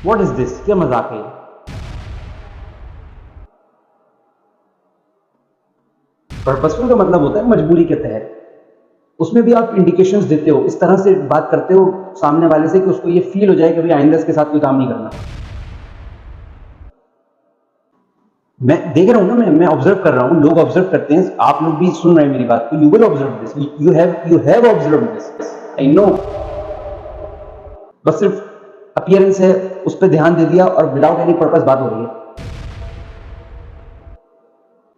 What is دس؟ کیا مذاق ہے؟ پرپسفل کا مطلب ہوتا ہے مجبوری کے تحت. اس میں بھی آپ انڈیکیشنز دیتے ہو، اس طرح سے بات کرتے ہو سامنے والے سے کہ اس کو یہ فیل ہو جائے کہ بھائی آئندہ اس کے ساتھ کوئی کام نہیں کرنا. میں دیکھ رہا ہوں نا، میں آبزرو کر رہا ہوں، لوگ آبزرو کرتے ہیں، آپ لوگ بھی سن رہے ہیں میری بات کو. You will observe this, you have observe this, I know. بس صرف اپیئرنس ہے، اس پہ دھیان دے دیا اور وداؤٹ اینی پرپز بات ہو رہی ہے.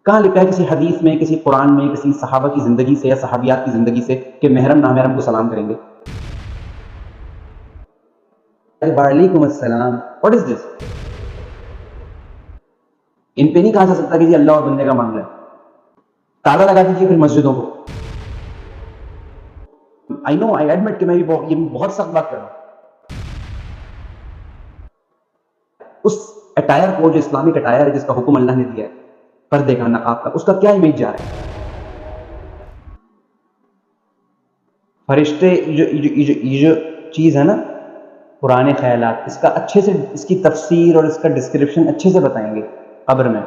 کہاں لکھا ہے کسی حدیث میں، کسی قرآن میں، کسی صحابہ کی زندگی سے یا صحابیات کی زندگی سے کہ محرم نامحرم کو سلام کریں گے؟ وعلیکم السلام. واٹ از دس؟ ان پہ نہیں کہا جا سکتا کہ جی اللہ اور بندے کا معاملہ ہے. تالا لگا دیجیے پھر مسجدوں کو. آئی نو، آئی ایڈمٹ کہ میں یہ بہت سخت بات کر رہا ہوں. اس اٹائر کو جو اسلامک اٹائر ہے، جس کا حکم اللہ نے دیا ہے، پردے کا، نقاب کا، اس کا کیا امیج جا رہا ہے؟ فرشتے یہ جو چیز ہے نا، پرانے خیالات، اس کا اچھے سے، اس کی تفسیر اور اس کا ڈسکرپشن اچھے سے بتائیں گے قبر میں.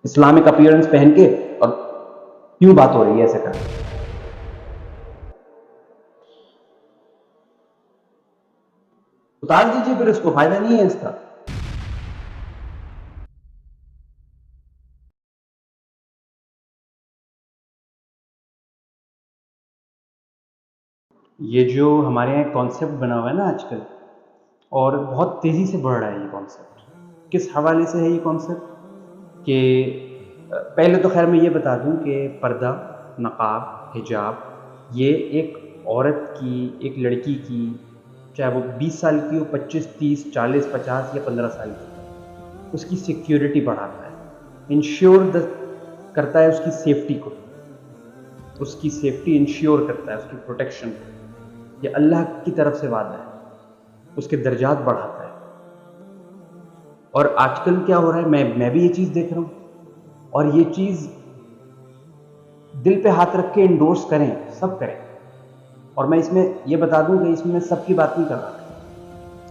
اسلامک اپیئرنس پہن کے، اور کیوں بات ہو رہی ہے ایسے کر. اتار دیجیے پھر، اس کو فائدہ نہیں ہے اس کا. یہ جو ہمارے یہاں کانسیپٹ بنا ہوا ہے نا آج کل، اور بہت تیزی سے بڑھ رہا ہے یہ کانسیپٹ. کس حوالے سے ہے یہ کانسیپٹ؟ کہ پہلے تو خیر میں یہ بتا دوں کہ پردہ، نقاب، حجاب، یہ ایک عورت کی، ایک لڑکی کی، چاہے وہ 20 سال کی ہو، 25، 30، 40، 50 یا 15 سال کی، اس کی سیکیورٹی بڑھاتا ہے، انشور کرتا ہے اس کی سیفٹی کو، اس کی سیفٹی انشور کرتا ہے، اس کی پروٹیکشن کو. یہ اللہ کی طرف سے وعدہ ہے، اس کے درجات بڑھاتا ہے. اور آج کل کیا ہو رہا ہے، میں بھی یہ چیز دیکھ رہا ہوں، اور یہ چیز دل پہ ہاتھ رکھ کے انڈورس کریں، سب کریں. اور میں اس میں یہ بتا دوں کہ اس میں سب کی بات نہیں کر رہا.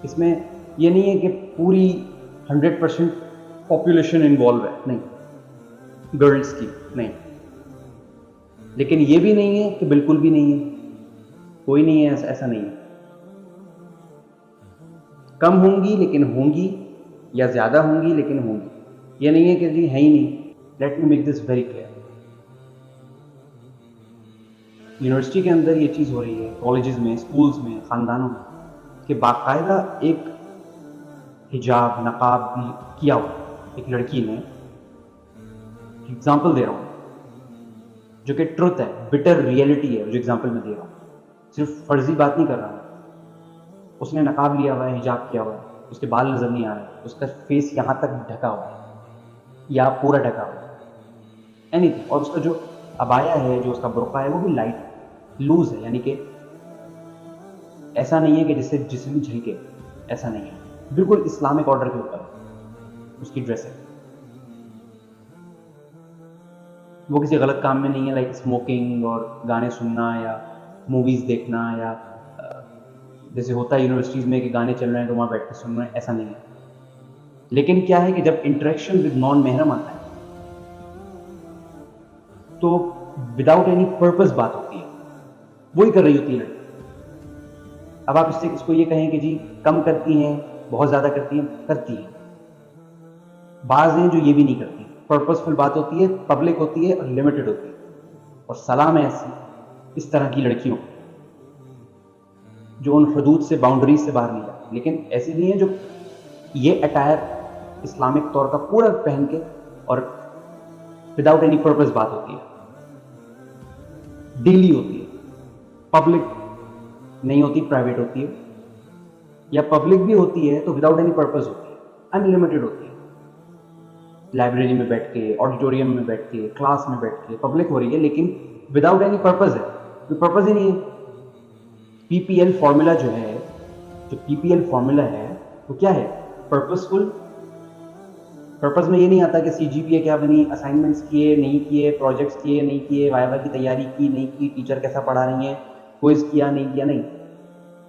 اس میں یہ نہیں ہے کہ پوری 100% پاپولیشن انوالو ہے، نہیں، گرلز کی نہیں. لیکن یہ بھی نہیں ہے کہ بالکل بھی نہیں ہے، کوئی نہیں ہے، ایسا نہیں ہے. کم ہوں گی لیکن ہوں گی، یا زیادہ ہوں گی لیکن ہوں گی. یہ نہیں ہے کہ جی ہے ہی نہیں. Let me make this very clear. University کے اندر یہ چیز ہو رہی ہے، کالجز میں، اسکولز میں، خاندانوں میں، کہ باقاعدہ ایک حجاب، نقاب بھی کیا ہوا ایک لڑکی نے. اگزامپل دے رہا ہوں جو کہ ٹروتھ ہے، بٹر ریئلٹی ہے جو اگزامپل میں دے رہا ہوں، صرف فرضی بات نہیں کر رہا ہوں. اس نے نقاب لیا ہوا ہے، حجاب کیا ہوا ہے، اس کے بال نظر نہیں آ رہے، اس کا فیس یہاں تک ڈھکا ہوا ہے یا پورا ڈھکا ہوا ہے، اینی تھنگ. اور اس کا جو عبایا ہے، جو اس کا برقع ہے، وہ بھی لائٹ لوز ہے، یعنی کہ ایسا نہیں ہے کہ جس سے جسم جھلکے، ایسا نہیں ہے، بالکل اسلامک آرڈر کے اوپر اس کی ڈریس ہے. وہ کسی غلط کام میں نہیں ہے، لائک اسموکنگ اور گانے سننا یا موویز دیکھنا، یا جیسے ہوتا ہے یونیورسٹیز میں کہ گانے چل رہے ہیں تو وہاں بیٹھ کے سن رہے ہیں، ایسا نہیں ہے. لیکن کیا ہے کہ جب انٹریکشن ود نان محرم آتا ہے تو وداؤٹ اینی پرپز بات ہوتی ہے، وہی کر رہی ہوتی ہے. اب آپ اس کو یہ کہیں کہ جی کم کرتی ہیں، بہت زیادہ کرتی ہیں، کرتی ہیں. بعض ہیں جو یہ بھی نہیں کرتی. پرپزفل بات ہوتی ہے، پبلک ہوتی ہے اور لمیٹڈ ہوتی ہے. اور سلام ہے ایسی اس طرح کی لڑکیوں جو ان حدود سے، باؤنڈریز سے باہر نہیں جاتی. لیکن ایسی نہیں ہے جو یہ اٹائر اسلامک طور کا پورا پہن کے اور وداؤٹ اینی پرپز بات ہوتی ہے، ڈیلی ہوتی ہے، پبلک نہیں ہوتی، پرائیویٹ ہوتی ہے، یا پبلک بھی ہوتی ہے تو وداؤٹ اینی پرپز ہوتی ہے، ان لمیٹڈ ہوتی ہے. لائبریری میں بیٹھ کے، آڈیٹوریم میں بیٹھ کے، کلاس میں بیٹھ کے پبلک ہو رہی ہے، لیکن وداؤٹ اینی پرپز ہے، کوئی پرپز ہی نہیں ہے. پی پی ایل فارمولا جو ہے، جو پی پی ایل فارمولا ہے وہ کیا ہے؟ پرپزفل. پرپز میں یہ نہیں آتا کہ سی جی پی اے کیا بنی، اسائنمنٹس کیے نہیں کیے، پروجیکٹس کیے نہیں کیے، وائوا کی تیاری کی نہیں کی، ٹیچر کیسا پڑھا رہی ہیں، کوئز کیا نہیں کیا، نہیں.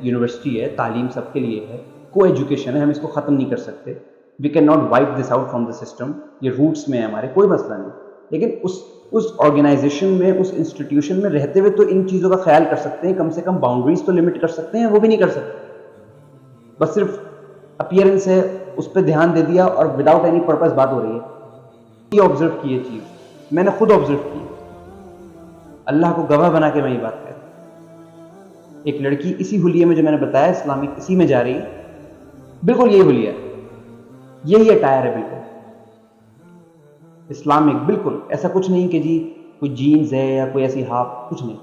یونیورسٹی ہے, تعلیم سب کے لیے ہے, کو ایجوکیشن ہے, ہم اس کو ختم نہیں کر سکتے, we can not wipe this out from the system, یہ روٹس میں ہے ہمارے, کوئی مسئلہ نہیں. لیکن اس آرگنائزیشن میں, اس انسٹیٹیوشن میں رہتے ہوئے تو ان چیزوں کا خیال کر سکتے ہیں, کم سے کم باؤنڈریز تو لمٹ کر سکتے ہیں, وہ بھی نہیں کر سکتے. بس صرف اپیئرنس ہے, اس پہ دھیان دے دیا اور وداؤٹ اینی پرپز بات ہو رہی ہے. یہ آبزرو کی یہ چیز میں نے خود آبزرو کی, اللہ کو گواہ بنا کے میں یہ بات کہتا ہوں. ایک لڑکی اسی حلیے میں جو میں نے بتایا اسلامک, اسی میں جا رہی ہے, بالکل یہی حلیہ, یہی اٹائر ہے, بالکل اسلامک, بالکل ایسا کچھ نہیں کہ جی کوئی جینز ہے یا کوئی ایسی ہاف, کچھ نہیں.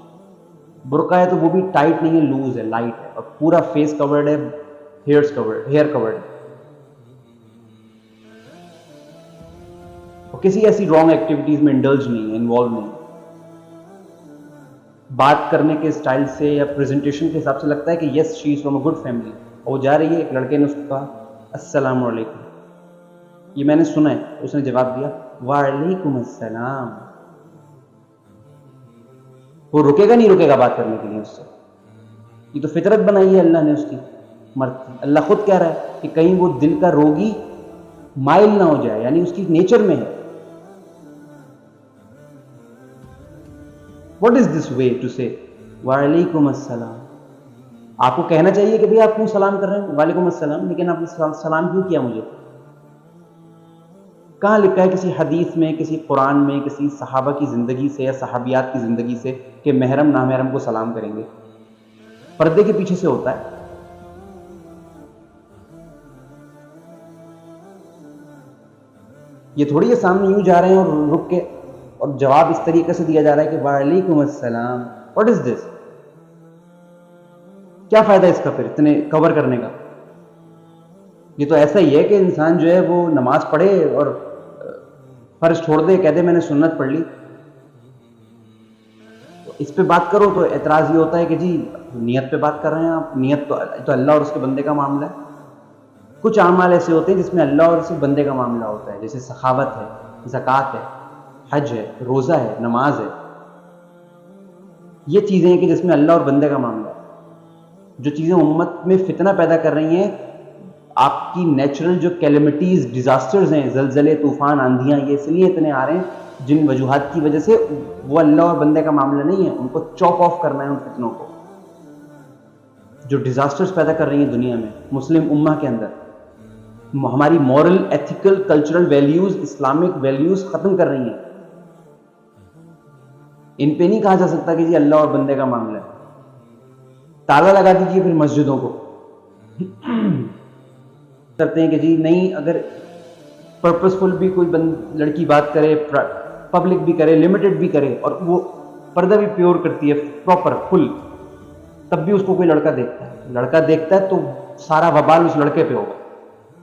برقع ہے تو وہ بھی ٹائٹ نہیں ہے, لوز ہے, لائٹ ہے, اور پورا فیس کورڈ ہے, ہیئر کورڈ ہے, اور کسی ایسی رانگ ایکٹیویٹیز میں انڈلج نہیں ہے, انوالو نہیں. بات کرنے کے اسٹائل سے یا پریزنٹیشن کے حساب سے لگتا ہے کہ yes she is from a good family. اور وہ جا رہی ہے, ایک لڑکے نے اس کو کہا السلام علیکم, یہ میں نے سنا ہے, اس نے جواب دیا وعلیکم السلام. وہ رکے گا نہیں رکے گا بات کرنے کے لیے اس سے, یہ تو فطرت بنائی ہے اللہ نے اس کی مرد. اللہ خود کہہ رہا ہے کہ کہیں وہ دل کا روگی مائل نہ ہو جائے, یعنی اس کی نیچر میں ہے. What is this way to سے وعلیکم السلام؟ آپ کو کہنا چاہیے کہ بھئی آپ کیوں سلام کر رہے ہیں, وعلیکم السلام, لیکن آپ نے سلام کیوں کیا مجھے؟ کہاں لکھا ہے کسی حدیث میں, کسی قرآن میں, کسی صحابہ کی زندگی سے یا صحابیات کی زندگی سے کہ محرم نامحرم کو سلام کریں گے؟ پردے کے پیچھے سے ہوتا ہے. یہ تھوڑی ہے سامنے یوں جا رہے ہیں اور رک کے, اور جواب اس طریقے سے دیا جا رہا ہے کہ وعلیکم السلام. واٹ از دس؟ کیا فائدہ اس کا پھر اتنے کور کرنے کا؟ یہ تو ایسا ہی ہے کہ انسان جو ہے وہ نماز پڑھے اور فرض چھوڑ دے, کہہ دے میں نے سنت پڑھ لی. اس پہ بات کرو تو اعتراض یہ ہوتا ہے کہ جی نیت پہ بات کر رہے ہیں آپ, نیت تو اللہ اور اس کے بندے کا معاملہ ہے. کچھ اعمال ایسے ہوتے ہیں جس میں اللہ اور اس کے بندے کا معاملہ ہوتا ہے, جیسے سخاوت ہے, زکوٰۃ ہے, حج ہے, روزہ ہے, نماز ہے. یہ چیزیں ہیں کہ جس میں اللہ اور بندے کا معاملہ ہے. جو چیزیں امت میں فتنہ پیدا کر رہی ہیں, آپ کی نیچرل جو کیلمٹیز, ڈیزاسٹرز ہیں, زلزلے, طوفان, آندھیاں, یہ اس لیے اتنے آ رہے ہیں جن وجوہات کی وجہ سے وہ اللہ اور بندے کا معاملہ نہیں ہے. ان کو چاپ آف کرنا ہے, ان فتنوں کو جو ڈیزاسٹرز پیدا کر رہی ہیں دنیا میں, مسلم امہ کے اندر. ہماری moral, ethical, cultural values, Islamic values ختم کر رہی ہیں. ان پہ نہیں کہا جا سکتا کہ جی اللہ اور بندے کا معاملہ ہے. تالا لگا دیجیے پھر مسجدوں کو. کرتے ہیں کہ جی نہیں, اگر پرپسفل بھی کوئی لڑکی بات کرے, پبلک بھی کرے, لمیٹڈ بھی کرے, اور وہ پردہ بھی پیور کرتی ہے پراپر فل, تب بھی اس کو کوئی لڑکا دیکھتا ہے تو سارا وبال اس لڑکے پہ ہوگا,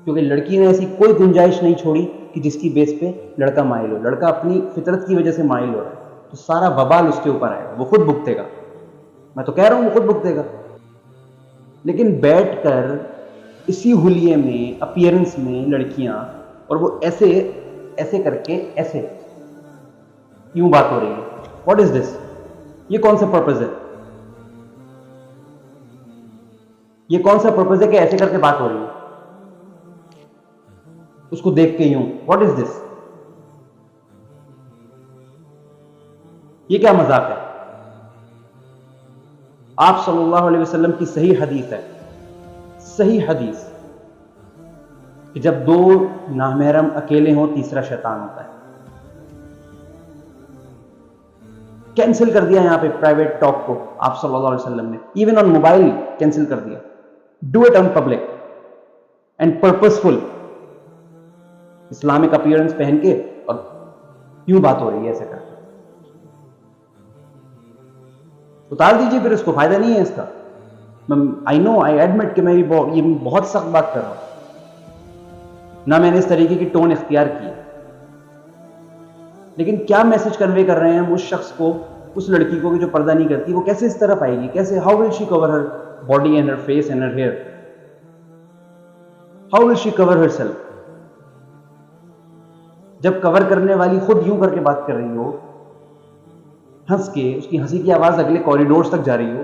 کیونکہ لڑکی نے ایسی کوئی گنجائش نہیں چھوڑی کہ جس کی بیس پہ لڑکا مائل ہو. لڑکا اپنی فطرت کی وجہ سے مائل ہو رہا ہے, تو سارا وبال اس کے اوپر آئے گا, وہ خود بھگتے گا. میں تو کہہ رہا ہوں وہ خود بھگتے گا. لیکن بیٹھ کر اسی حلیے میں, اپیئرنس میں لڑکیاں, اور وہ ایسے ایسے کر کے ایسے یوں بات ہو رہی ہے. واٹ از دس؟ یہ کون سا پرپز ہے؟ یہ کون سا پرپز ہے کہ ایسے کر کے بات ہو رہی ہے اس کو دیکھ کے یوں؟ واٹ از دس؟ یہ کیا مذاق ہے؟ آپ صلی اللہ علیہ وسلم کی صحیح حدیث ہے, صحیح حدیث, کہ جب دو نامحرم اکیلے ہوں تیسرا شیطان ہوتا ہے. کینسل کر دیا یہاں پہ پرائیویٹ ٹاک کو آپ صلی اللہ علیہ وسلم نے, ایون آن موبائل کینسل کر دیا. Do it on public and purposeful, Islamic appearance پہن کے, اور یوں بات ہو رہی ہے ایسے کر کے. اتار دیجیے پھر, اس کو فائدہ نہیں ہے اس کا. آئی نو, آئی ایڈمٹ کہ میں یہ بہت سخت بات کر رہا ہوں, نہ میں نے اس طریقے کی ٹون اختیار کی, لیکن کیا میسج کنوے کر رہے ہیں ہم اس شخص کو, اس لڑکی کو کہ جو پردہ نہیں کرتی, وہ کیسے اس طرف آئے گی, کیسے, how will she cover her body and her face and her hair, how will she cover herself? جب کور کرنے والی خود یوں کر کے بات کر رہی ہو, ہنس کے, اس کی ہنسی کی آواز اگلے کوریڈورز تک جا رہی ہو,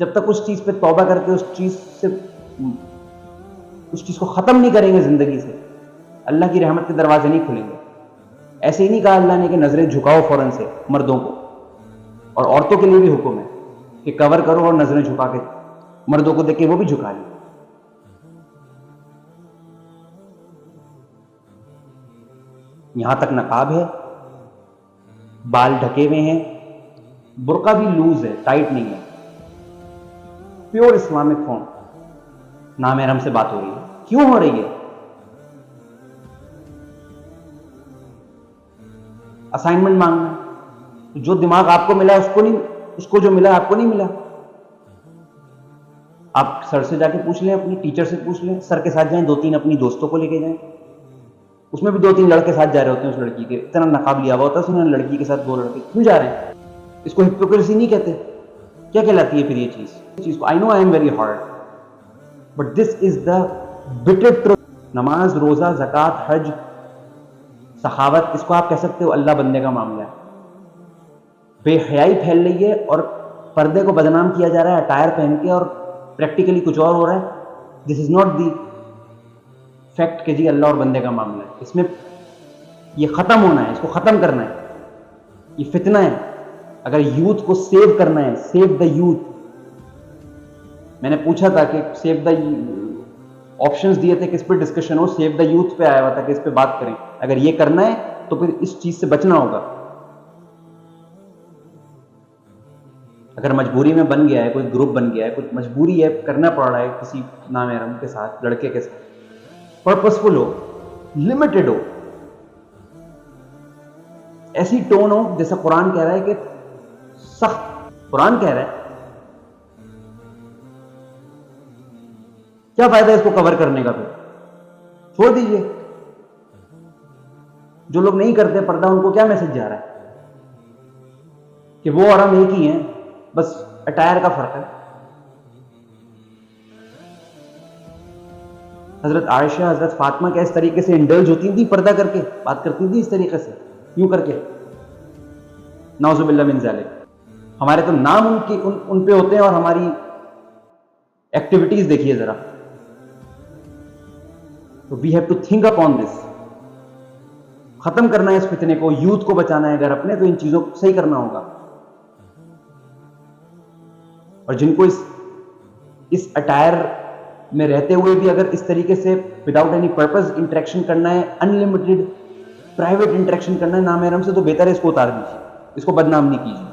جب تک اس چیز پہ توبہ کر کے اس چیز کو ختم نہیں کریں گے زندگی سے، اللہ کی رحمت کے دروازے نہیں کھلیں گے. ایسے ہی نہیں کہا اللہ نے کہ نظریں جھکاؤ فوراً سے مردوں کو، اور عورتوں کے لیے بھی حکم ہے کہ کور کرو اور نظریں جھکا کے مردوں کو دیکھ کے وہ بھی جھکا لیں. یہاں تک نقاب ہے، بال ڈھکے ہوئے ہیں، برقع بھی لوز ہے، ٹائٹ نہیں ہے، پیور اسلامک فارم. نامحرم سے بات ہو رہی ہے. کیوں ہو رہی ہے؟ اسائنمنٹ مانگنا ہے. جو دماغ آپ کو ملا اس کو جو ملا آپ کو نہیں ملا. آپ سر سے جا کے پوچھ لیں، اپنی ٹیچر سے پوچھ لیں، سر کے ساتھ جائیں، 2-3 اپنی دوستوں کو لے کے جائیں. اس میں بھی 2-3 لڑکے ساتھ جا رہے ہوتے ہیں. اس لڑکی کے اتنا نقاب لیا ہوا ہوتا ہے اس نے، لڑکی کے ساتھ 2 لڑکے کیوں جا رہے ہیں؟ اس کو ہپوکریسی نہیں کہتے. کیا کہلاتی ہے پھر یہ چیز کو؟ I know I am very hard, but this is the bitter truth. نماز، روزہ، زکوٰۃ، حج، سخاوت، اس کو آپ کہہ سکتے ہو اللہ بندے کا معاملہ ہے. بے حیائی پھیل رہی ہے اور پردے کو بدنام کیا جا رہا ہے اٹائر پہن کے، اور پریکٹیکلی کچھ اور ہو رہا ہے. دس از ناٹ دی فیکٹ کہ جی اللہ اور بندے کا معاملہ ہے. اس میں یہ ختم ہونا ہے، اس کو ختم کرنا ہے. یہ فتنہ ہے. اگر یوتھ کو سیو کرنا ہے، سیو دا یوتھ. میں نے پوچھا تھا کہ سیو دا آپشنز دیے تھے کس پہ discussion who, save the youth پہ آیا ہوا تھا کہ اس پہ بات کریں. اگر یہ کرنا ہے تو پھر اس چیز سے بچنا ہوگا. اگر مجبوری میں بن گیا ہے، کوئی گروپ بن گیا ہے، کچھ مجبوری ہے، کرنا پڑ رہا ہے کسی نامحرم کے ساتھ، لڑکے کے ساتھ، پرپسفل ہو، لمیٹڈ ہو، ایسی ٹون ہو جیسا قرآن کہہ رہا ہے کہ سخت. قرآن کہہ رہا ہے کیا فائدہ ہے اس کو کور کرنے کا؟ پھر چھوڑ دیجئے. جو لوگ نہیں کرتے پردہ ان کو کیا میسج جا رہا ہے کہ وہ اور ہم ایک ہی ہیں، بس اٹائر کا فرق ہے. حضرت عائشہ، حضرت فاطمہ کیا اس طریقے سے انڈلج ہوتی تھی، پردہ کر کے بات کرتی تھی اس طریقے سے، یوں کر کے؟ نعوذ باللہ من ذالک. ہمارے تو نام ان پہ ہوتے ہیں اور ہماری ایکٹیویٹیز دیکھیے ذرا. تو we have to think upon this. ختم کرنا ہے اس فتنے کو، یوتھ کو بچانا ہے. اگر اپنے تو ان چیزوں کو صحیح کرنا ہوگا. اور جن کو اس اٹائر میں رہتے ہوئے بھی اگر اس طریقے سے وداؤٹ اینی پرپز انٹریکشن کرنا ہے، انلمیٹڈ پرائیویٹ انٹریکشن کرنا ہے نامحرم سے، تو بہتر ہے اس کو اتار دیجیے، اس کو بدنام نہیں کیجیے.